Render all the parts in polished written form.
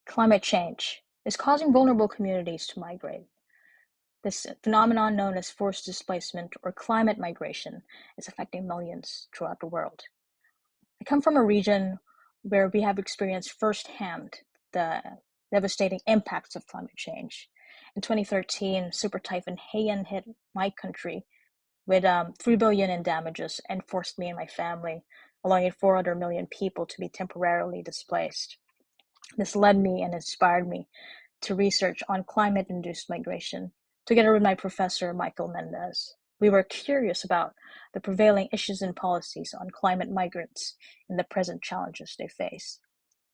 Climate change is causing vulnerable communities to migrate. This phenomenon, known as forced displacement or climate migration, is affecting millions throughout the world. I come from a region where we have experienced firsthand the devastating impacts of climate change. In 2013, Super Typhoon Haiyan hit my country with 3 billion in damages and forced me and my family, along with 4 other million people, to be temporarily displaced. This led me and inspired me to research on climate-induced migration, together with my professor, Michael Mendez. We were curious about the prevailing issues and policies on climate migrants and the present challenges they face.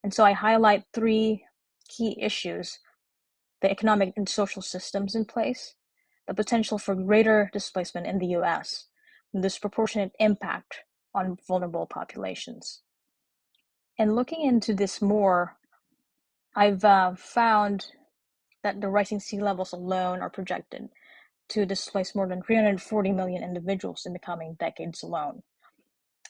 And so I highlight 3 key issues: the economic and social systems in place, the potential for greater displacement in the US, and disproportionate impact on vulnerable populations. And looking into this more, I've found that the rising sea levels alone are projected to displace more than 340 million individuals in the coming decades alone.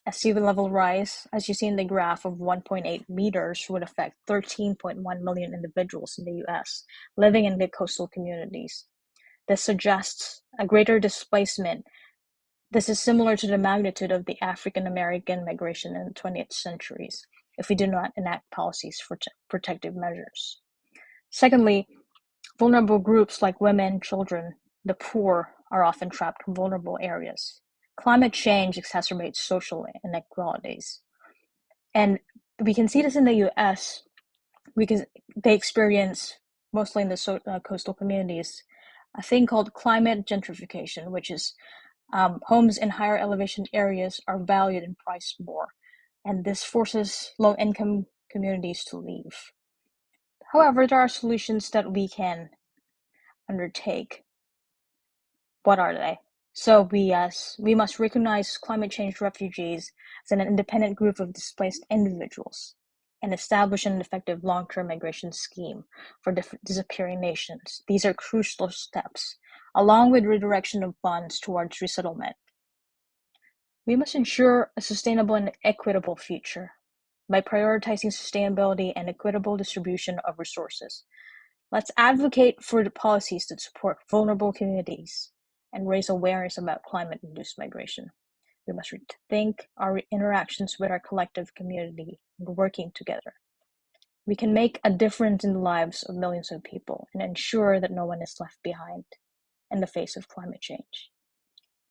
As sea level rise, as you see in the graph of 1.8 meters, would affect 13.1 million individuals in the US living in the coastal communities. This suggests a greater displacement. This is similar to the magnitude of the African American migration in the 20th centuries if we do not enact policies for protective measures. Secondly, vulnerable groups like women, children, the poor are often trapped in vulnerable areas. Climate change exacerbates social inequalities. And we can see this in the US because they experience, mostly in the coastal communities, a thing called climate gentrification, which is homes in higher elevation areas are valued and priced more. And this forces low-income communities to leave. However, there are solutions that we can undertake. What are they? So we must recognize climate change refugees as an independent group of displaced individuals and establish an effective long-term migration scheme for disappearing nations. These are crucial steps, along with redirection of funds towards resettlement. We must ensure a sustainable and equitable future by prioritizing sustainability and equitable distribution of resources. Let's advocate for the policies that support vulnerable communities and raise awareness about climate-induced migration. We must rethink our interactions with our collective community and working together. We can make a difference in the lives of millions of people and ensure that no one is left behind in the face of climate change.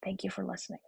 Thank you for listening.